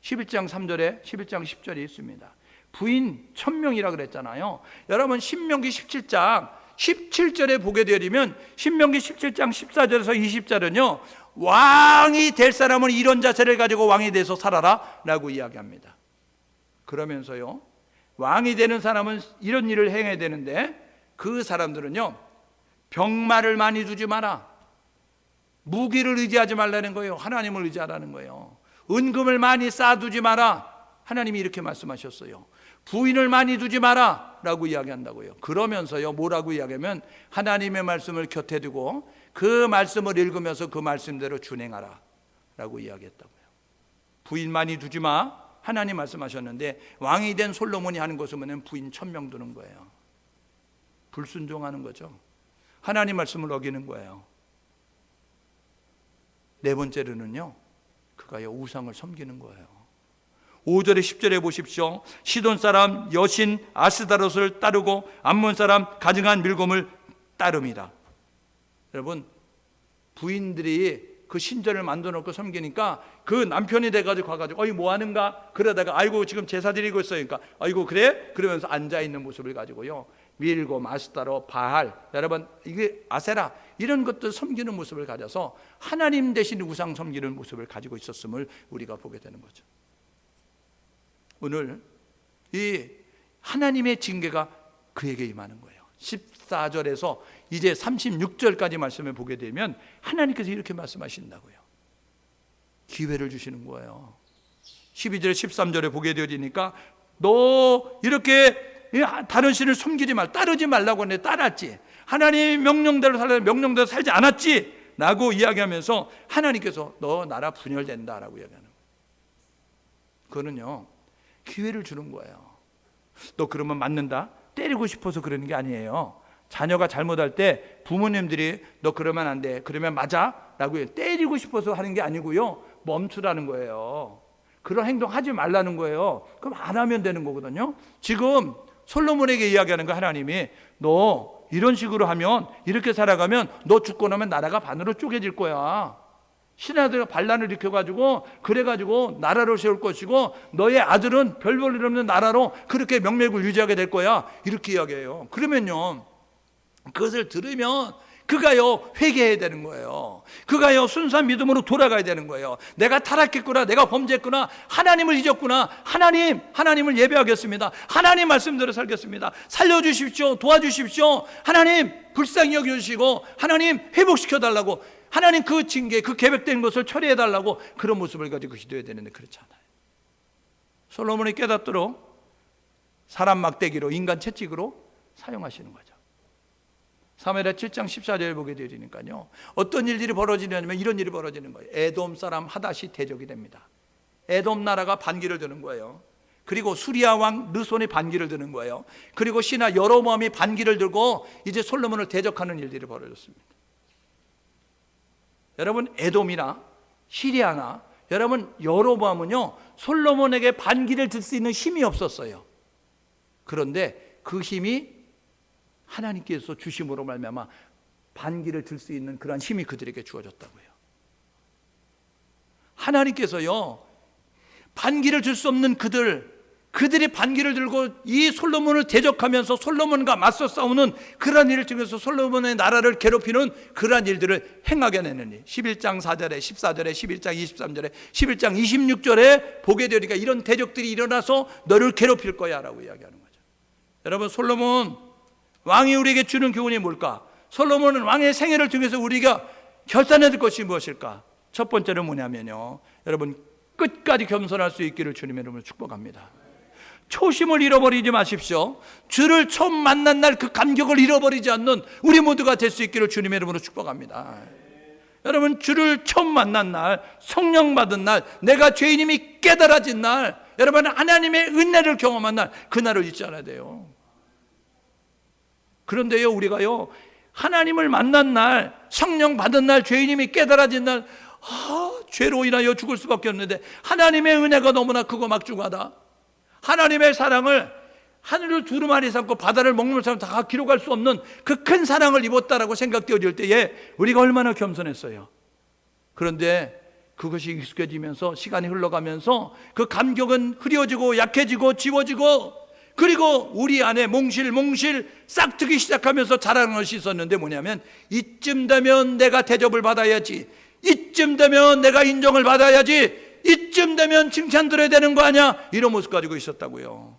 Speaker 1: 11장 3절에 11장 10절에 있습니다. 부인 1000명이라 그랬잖아요. 여러분 신명기 17장 17절에 보게 되면 신명기 17장 14절에서 20절은요, 왕이 될 사람은 이런 자세를 가지고 왕이 돼서 살아라 라고 이야기합니다. 그러면서요, 왕이 되는 사람은 이런 일을 행해야 되는데, 그 사람들은요, 병마를 많이 두지 마라, 무기를 의지하지 말라는 거예요. 하나님을 의지하라는 거예요. 은금을 많이 쌓아두지 마라, 하나님이 이렇게 말씀하셨어요. 부인을 많이 두지 마라 라고 이야기한다고요. 그러면서요, 뭐라고 이야기하면 하나님의 말씀을 곁에 두고 그 말씀을 읽으면서 그 말씀대로 준행하라 라고 이야기했다고요. 부인 많이 두지 마, 하나님 말씀하셨는데, 왕이 된 솔로몬이 하는 것은 부인 1000명 두는 거예요. 불순종하는 거죠. 하나님 말씀을 어기는 거예요. 네 번째로는요, 그가 우상을 섬기는 거예요. 5절에 10절에 보십시오. 시돈 사람 여신 아스다롯을 따르고 암몬 사람 가증한 밀곰을 따릅니다. 여러분, 부인들이 그 신전을 만들어 놓고 섬기니까 그 남편이 돼가지고 가가지고 어이 뭐 하는가? 그러다가 아이고 지금 제사 드리고 있으니까 아이고 그래? 그러면서 앉아있는 모습을 가지고요, 밀곰, 아스타롯, 바알, 여러분 이게 아세라, 이런 것들 섬기는 모습을 가져서 하나님 대신 우상 섬기는 모습을 가지고 있었음을 우리가 보게 되는 거죠. 오늘 이 하나님의 징계가 그에게 임하는 거예요. 14절에서 이제 36절까지 말씀을 보게 되면 하나님께서 이렇게 말씀하신다고요. 기회를 주시는 거예요. 12절 13절에 보게 되니까 너 이렇게 다른 신을 섬기지 말, 따르지 말라고 했는데 따랐지, 하나님 명령대로 명령대로 살지 않았지 라고 이야기하면서 하나님께서 너 나라 분열된다라고 이야기하는 거예요. 그거는요, 기회를 주는 거예요. 너 그러면 맞는다, 때리고 싶어서 그러는 게 아니에요. 자녀가 잘못할 때 부모님들이 너 그러면 안 돼, 그러면 맞아 라고 때리고 싶어서 하는 게 아니고요, 멈추라는 거예요. 그런 행동 하지 말라는 거예요. 그럼 안 하면 되는 거거든요. 지금 솔로몬에게 이야기하는 거, 하나님이 너 이런 식으로 하면, 이렇게 살아가면 너 죽고 나면 나라가 반으로 쪼개질 거야. 신하들이 반란을 일으켜가지고 그래가지고 나라를 세울 것이고 너의 아들은 별 볼 일 없는 나라로 그렇게 명맥을 유지하게 될 거야, 이렇게 이야기해요. 그러면요, 그것을 들으면 그가요 회개해야 되는 거예요. 그가요 순수한 믿음으로 돌아가야 되는 거예요. 내가 타락했구나, 내가 범죄했구나, 하나님을 잊었구나, 하나님을 예배하겠습니다, 하나님 말씀대로 살겠습니다, 살려주십시오, 도와주십시오, 하나님 불쌍히 여겨주시고 하나님 회복시켜달라고, 하나님 그 징계, 그 계획된 것을 처리해달라고, 그런 모습을 가지고 기도해야 되는데 그렇지 않아요. 솔로몬이 깨닫도록 사람 막대기로, 인간 채찍으로 사용하시는 거죠. 사무엘하 7장 14절에 보게 되니까요, 어떤 일들이 벌어지냐면 이런 일이 벌어지는 거예요. 에돔 사람 하닷이 대적이 됩니다. 에돔 나라가 반기를 드는 거예요. 그리고 수리아 왕 르손이 반기를 드는 거예요. 그리고 신하 여로보암이 반기를 들고 이제 솔로몬을 대적하는 일들이 벌어졌습니다. 여러분, 에돔이나 시리아나, 여러분 여로보암은요 솔로몬에게 반기를 들 수 있는 힘이 없었어요. 그런데 그 힘이 하나님께서 주심으로 말미암아 반기를 들 수 있는 그러한 힘이 그들에게 주어졌다고요. 하나님께서요 반기를 들 수 없는 그들이 반기를 들고 이 솔로몬을 대적하면서 솔로몬과 맞서 싸우는 그러한 일을 통해서 솔로몬의 나라를 괴롭히는 그러한 일들을 행하게 되느니, 11장 4절에 14절에 11장 23절에 11장 26절에 보게 되니까 이런 대적들이 일어나서 너를 괴롭힐 거야 라고 이야기하는 거죠. 여러분, 솔로몬 왕이 우리에게 주는 교훈이 뭘까? 솔로몬은 왕의 생애를 통해서 우리가 결단해야 될 것이 무엇일까? 첫 번째는 뭐냐면요, 여러분 끝까지 겸손할 수 있기를 주님의 이름으로 축복합니다. 초심을 잃어버리지 마십시오. 주를 처음 만난 날 그 감격을 잃어버리지 않는 우리 모두가 될 수 있기를 주님의 이름으로 축복합니다. 여러분, 주를 처음 만난 날, 성령 받은 날, 내가 죄인임이 깨달아진 날, 여러분 하나님의 은혜를 경험한 날, 그날을 잊지 않아야 돼요. 그런데요, 우리가요, 하나님을 만난 날, 성령 받은 날, 죄인임이 깨달아진 날, 죄로 인하여 죽을 수밖에 없는데 하나님의 은혜가 너무나 크고 막중하다. 하나님의 사랑을 하늘을 두루마리 삼고 바다를 먹는 사람 다 기록할 수 없는 그 큰 사랑을 입었다라고 생각되어질 때에 우리가 얼마나 겸손했어요. 그런데 그것이 익숙해지면서 시간이 흘러가면서 그 감격은 흐려지고 약해지고 지워지고, 그리고 우리 안에 몽실몽실 싹트기 시작하면서 자라는 것이 있었는데 뭐냐면, 이쯤 되면 내가 대접을 받아야지, 이쯤 되면 내가 인정을 받아야지, 이쯤 되면 칭찬 들어야 되는 거 아니야, 이런 모습 가지고 있었다고요.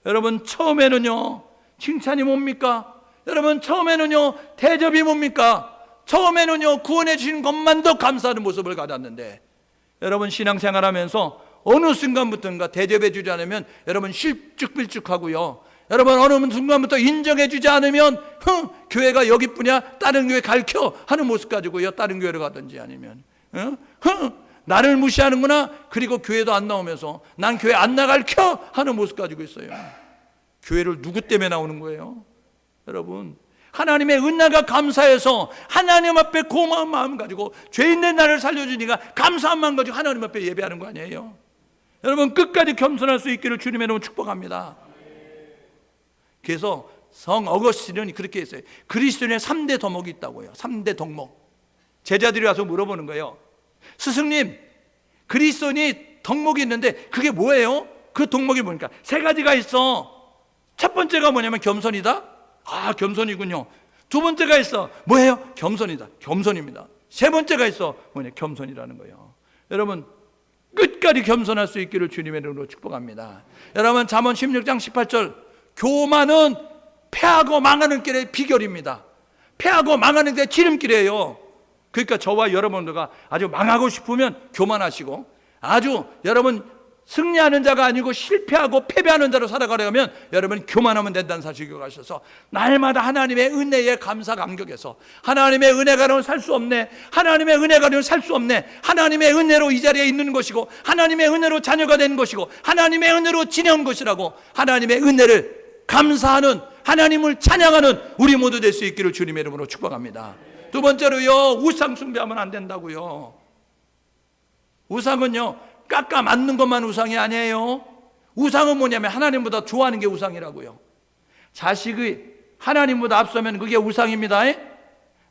Speaker 1: 여러분, 처음에는요 칭찬이 뭡니까? 여러분, 처음에는요 대접이 뭡니까? 처음에는요 구원해 주신 것만도 감사하는 모습을 가졌는데, 여러분 신앙생활하면서 어느 순간부터인가 대접해 주지 않으면 여러분 실쭉빌쭉하고요, 여러분 어느 순간부터 인정해 주지 않으면 교회가 여기뿐이야, 다른 교회 갈켜 하는 모습 가지고요 다른 교회로 가든지, 아니면 나를 무시하는구나, 그리고 교회도 안 나오면서 난 교회 안 나갈켜 하는 모습 가지고 있어요. 교회를 누구 때문에 나오는 거예요? 여러분, 하나님의 은혜가 감사해서 하나님 앞에 고마운 마음 가지고, 죄인된 나를 살려주니까 감사한 마음 가지고 하나님 앞에 예배하는 거 아니에요? 여러분, 끝까지 겸손할 수 있기를 주님의 이름으로 축복합니다. 그래서 성 어거스틴은 그렇게 했어요. 그리스도인의 3대 덕목이 있다고요. 3대 덕목. 제자들이 와서 물어보는 거예요. 스승님, 그리스도인이 덕목이 있는데 그게 뭐예요? 그 덕목이 뭐니까? 3가지가 있어. 첫 번째가 뭐냐면 겸손이다. 겸손이군요. 두 번째가 있어. 뭐예요? 겸손이다. 겸손입니다. 세 번째가 있어. 뭐냐? 겸손이라는 거예요. 여러분, 끝까지 겸손할 수 있기를 주님의 이름으로 축복합니다. 여러분, 잠언 16장 18절, 교만은 패하고 망하는 길의 비결입니다. 패하고 망하는 데 지름길이에요. 그러니까 저와 여러분들과 아주 망하고 싶으면 교만하시고, 아주 여러분 승리하는 자가 아니고 실패하고 패배하는 자로 살아가려면 여러분 교만하면 된다는 사실 기억하셔서, 날마다 하나님의 은혜에 감사 감격해서, 하나님의 은혜가는 살 수 없네, 하나님의 은혜가는 살 수 없네, 하나님의 은혜로 이 자리에 있는 것이고, 하나님의 은혜로 자녀가 된 것이고, 하나님의 은혜로 지내온 것이라고 하나님의 은혜를 감사하는, 하나님을 찬양하는 우리 모두 될 수 있기를 주님의 이름으로 축복합니다. 두 번째로요, 우상 숭배하면 안 된다고요. 우상은요 깎아 맞는 것만 우상이 아니에요. 우상은 뭐냐면 하나님보다 좋아하는 게 우상이라고요. 자식이 하나님보다 앞서면 그게 우상입니다.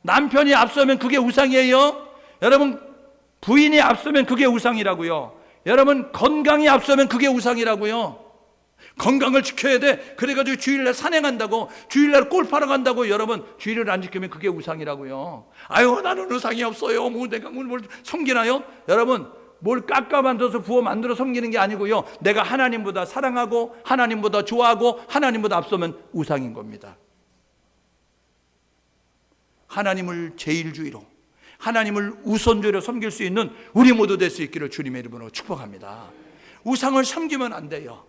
Speaker 1: 남편이 앞서면 그게 우상이에요. 여러분, 부인이 앞서면 그게 우상이라고요. 여러분, 건강이 앞서면 그게 우상이라고요. 건강을 지켜야 돼. 그래가지고 주일날 산행한다고, 주일날 골프하러 간다고, 여러분 주일을 안 지키면 그게 우상이라고요. 아유, 나는 우상이 없어요. 뭐 내가 뭘 섬기나요? 여러분, 뭘 깎아 만들어서 부어 만들어 섬기는 게 아니고요, 내가 하나님보다 사랑하고 하나님보다 좋아하고 하나님보다 앞서면 우상인 겁니다. 하나님을 제일주의로, 하나님을 우선주의로 섬길 수 있는 우리 모두 될 수 있기를 주님의 이름으로 축복합니다. 우상을 섬기면 안 돼요.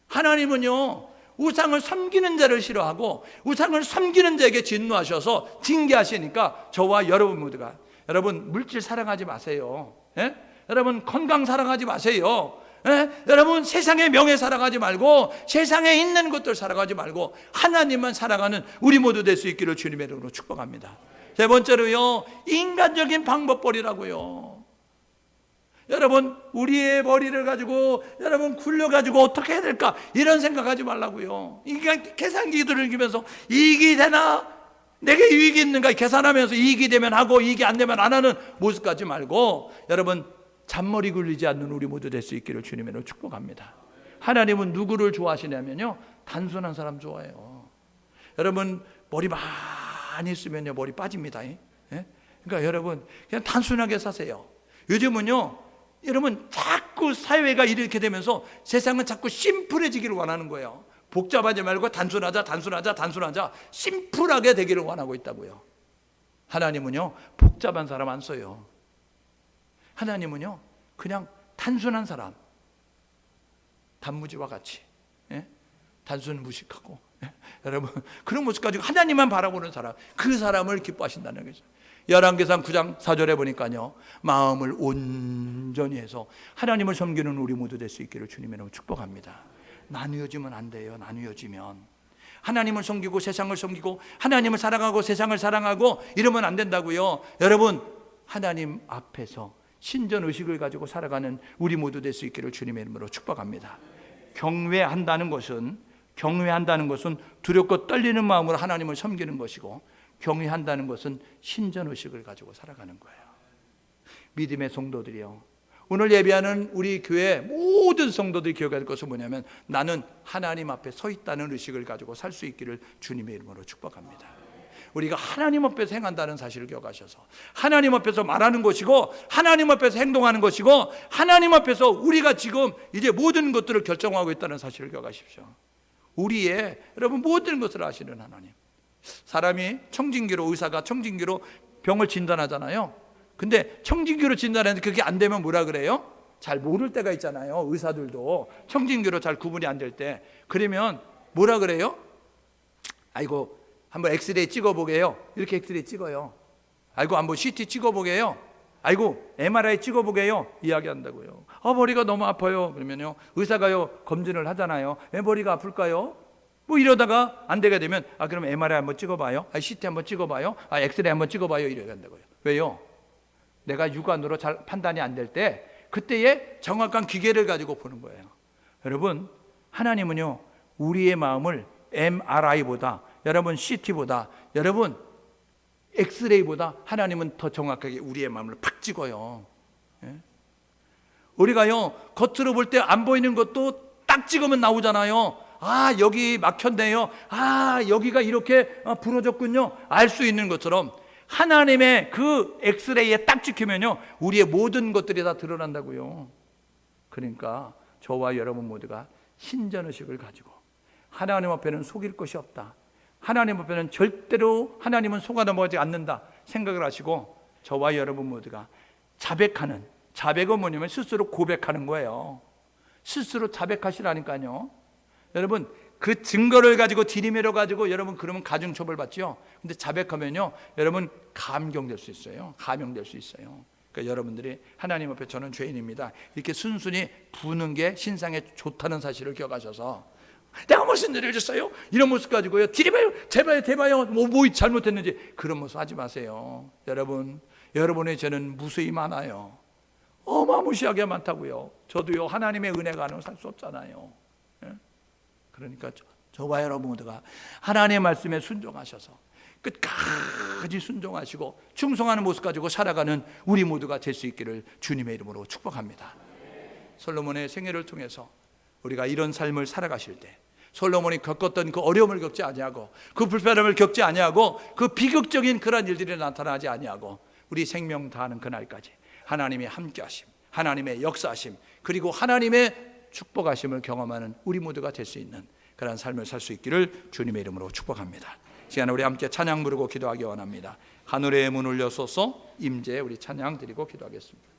Speaker 1: 하나님은요 우상을 섬기는 자를 싫어하고 우상을 섬기는 자에게 진노하셔서 징계하시니까 저와 여러분 모두가, 여러분 물질 사랑하지 마세요. 여러분 건강 사랑하지 마세요. 여러분 세상의 명예 사랑하지 말고, 세상에 있는 것들 사랑하지 말고 하나님만 사랑하는 우리 모두 될 수 있기를 주님의 이름으로 축복합니다. 세 번째로요, 인간적인 방법벌이라고요. 여러분, 우리의 머리를 가지고 여러분 굴려가지고 어떻게 해야 될까, 이런 생각하지 말라고요. 인간 계산기들을 이기면서 이익이 되나, 내게 이익이 있는가 계산하면서 이익이 되면 하고 이익이 안 되면 안 하는 모습 가지 말고, 여러분 잔머리 굴리지 않는 우리 모두 될 수 있기를 주님으로 축복합니다. 하나님은 누구를 좋아하시냐면요, 단순한 사람 좋아해요. 여러분 머리 많이 쓰면요 머리 빠집니다. 그러니까 여러분 그냥 단순하게 사세요. 요즘은요 여러분 자꾸 사회가 이렇게 되면서 세상은 자꾸 심플해지기를 원하는 거예요. 복잡하지 말고 단순하자, 심플하게 되기를 원하고 있다고요. 하나님은요 복잡한 사람 안 써요. 하나님은요 그냥 단순한 사람, 단무지와 같이 단순 무식하고 여러분 그런 모습 가지고 하나님만 바라보는 사람, 그 사람을 기뻐하신다는 거죠. 열왕기상 9장 4절에 보니까요 마음을 온전히 해서 하나님을 섬기는 우리 모두 될 수 있기를 주님의 이름으로 축복합니다. 나누어지면 안 돼요. 나누어지면 하나님을 섬기고 세상을 섬기고 하나님을 사랑하고 세상을 사랑하고 이러면 안 된다고요. 여러분 하나님 앞에서 신전의식을 가지고 살아가는 우리 모두 될 수 있기를 주님의 이름으로 축복합니다. 경외한다는 것은 두렵고 떨리는 마음으로 하나님을 섬기는 것이고, 경외한다는 것은 신전의식을 가지고 살아가는 거예요. 믿음의 성도들이요, 오늘 예배하는 우리 교회 모든 성도들이 기억할 것은 뭐냐면 나는 하나님 앞에 서 있다는 의식을 가지고 살 수 있기를 주님의 이름으로 축복합니다. 우리가 하나님 앞에서 행한다는 사실을 기억하셔서 하나님 앞에서 말하는 것이고 하나님 앞에서 행동하는 것이고 하나님 앞에서 우리가 지금 이제 모든 것들을 결정하고 있다는 사실을 기억하십시오. 우리의 여러분 모든 것을 아시는 하나님. 사람이 청진기로, 의사가 청진기로 병을 진단하잖아요. 근데 청진기로 진단하는데 그게 안 되면 뭐라 그래요? 잘 모를 때가 있잖아요. 의사들도 청진기로 잘 구분이 안 될 때, 그러면 뭐라 그래요? 아이고 한번 엑스레이 찍어보게요. 이렇게 엑스레이 찍어요. 아이고 한번 CT 찍어보게요. 아이고 MRI 찍어보게요. 이야기한다고요. 머리가 너무 아파요. 그러면요 의사가요 검진을 하잖아요. 왜 머리가 아플까요? 뭐 이러다가 안 되게 되면 그럼 MRI 한번 찍어봐요. CT 한번 찍어봐요. 엑스레이 한번 찍어봐요. 이렇게 한다고요. 왜요? 내가 육안으로 잘 판단이 안 될 때 그때의 정확한 기계를 가지고 보는 거예요. 여러분 하나님은요 우리의 마음을 MRI보다, 여러분 CT보다, 여러분 엑스레이보다 하나님은 더 정확하게 우리의 마음을 팍 찍어요. 우리가요 겉으로 볼 때 안 보이는 것도 딱 찍으면 나오잖아요. 여기 막혔네요. 여기가 이렇게 부러졌군요. 알 수 있는 것처럼 하나님의 그 엑스레이에 딱 찍히면요 우리의 모든 것들이 다 드러난다고요. 그러니까 저와 여러분 모두가 신전의식을 가지고 하나님 앞에는 속일 것이 없다, 하나님 앞에는 절대로 하나님은 속아 넘어가지 않는다 생각을 하시고, 저와 여러분 모두가 자백하는, 자백은 뭐냐면 스스로 고백하는 거예요. 스스로 자백하시라니까요. 여러분 그 증거를 가지고 디리매로 가지고 여러분 그러면 가중처벌 받죠. 근데 자백하면요 여러분 감경될 수 있어요. 감형될 수 있어요. 그러니까 여러분들이 하나님 앞에 저는 죄인입니다 이렇게 순순히 부는 게 신상에 좋다는 사실을 기억하셔서, 내가 무슨 일을 졌어요? 이런 모습 가지고요 디리매요 제발 대봐요 뭐 잘못했는지 그런 모습 하지 마세요. 여러분의 죄는 무수히 많아요. 어마무시하게 많다고요. 저도요 하나님의 은혜가 아니면 살 수 없잖아요. 그러니까 저와 여러분 모두가 하나님의 말씀에 순종하셔서 끝까지 순종하시고 충성하는 모습 가지고 살아가는 우리 모두가 될 수 있기를 주님의 이름으로 축복합니다. 솔로몬의 생애를 통해서 우리가 이런 삶을 살아가실 때 솔로몬이 겪었던 그 어려움을 겪지 아니하고 그 불편함을 겪지 아니하고 그 비극적인 그런 일들이 나타나지 아니하고 우리 생명 다하는 그날까지 하나님의 함께하심, 하나님의 역사하심, 그리고 하나님의 축복하심을 경험하는 우리 모두가 될 수 있는 그런 삶을 살 수 있기를 주님의 이름으로 축복합니다. 시간에 우리 함께 찬양 부르고 기도하기 원합니다. 하늘의 문을 여소서 임재, 우리 찬양 드리고 기도하겠습니다.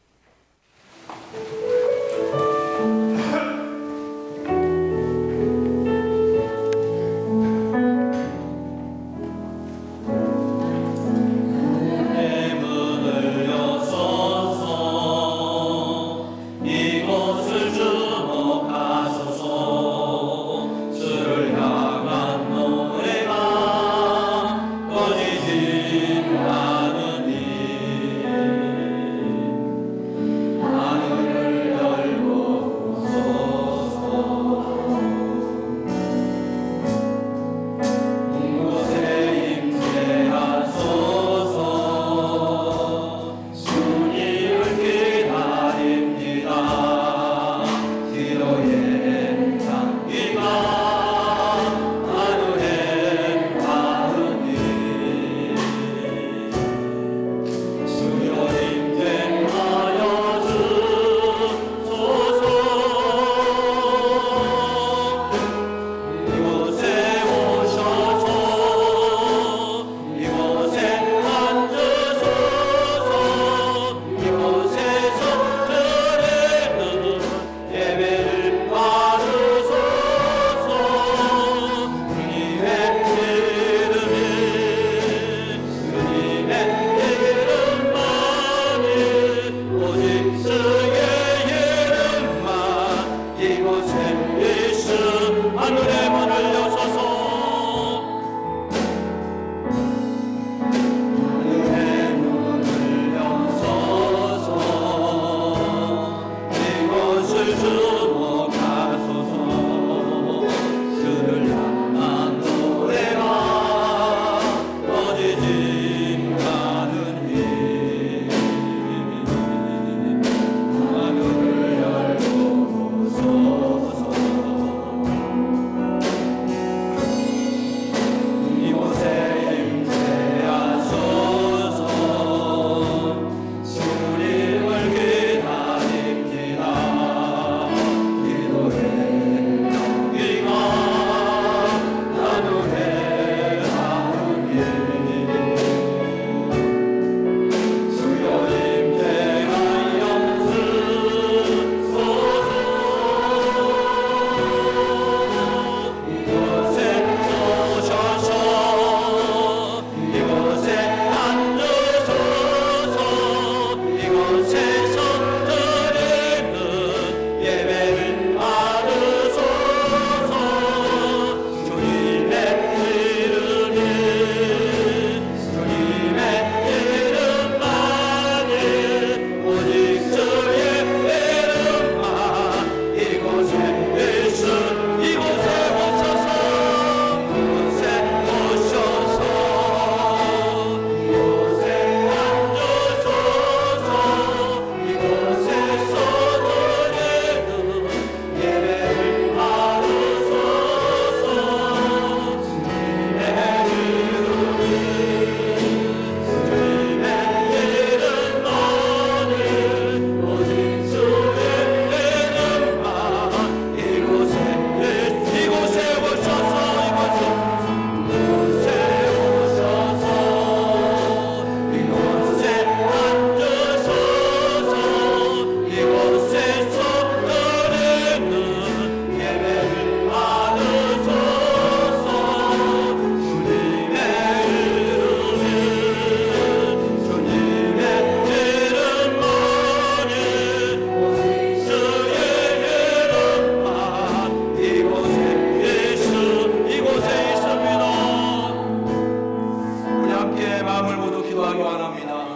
Speaker 1: 함께 마음을 모두 기도하기 원합니다.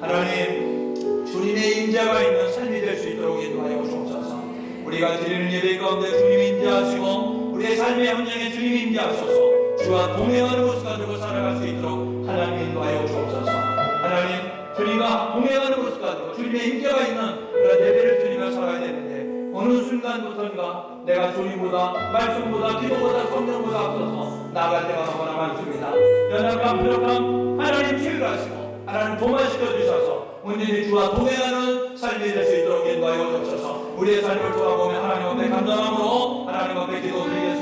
Speaker 1: 하나님, 주님의 임재가 있는 삶이 될 수 있도록 인도하여 주옵소서. 우리가 드리는 예배 가운데 주님 임재하시고 우리의 삶의 현장에 주님 임재하셔서 주와 동행하는 모습 가지고 살아갈 수 있도록 하나님 인도하여 주옵소서. 하나님, 주님과 동행하는 모습 가지고 주님의 임재가 있는 그런 예배를 드리며 살아야 되는데 어느 순간부터인가 내가 주님보다 말씀보다 기도보다 성령보다 앞서서 나아갈 때가 너무나 많습니다. 연약함 부족함 하나님 치유하시고 하나님 도마시켜 주셔서 온전히 주와 동행하는 삶이 될 수 있도록 인도하여 주옵소서. 우리의 삶을 돌아보며 하나님 앞에 간절함으로 하나님 앞에 기도드리겠습니다.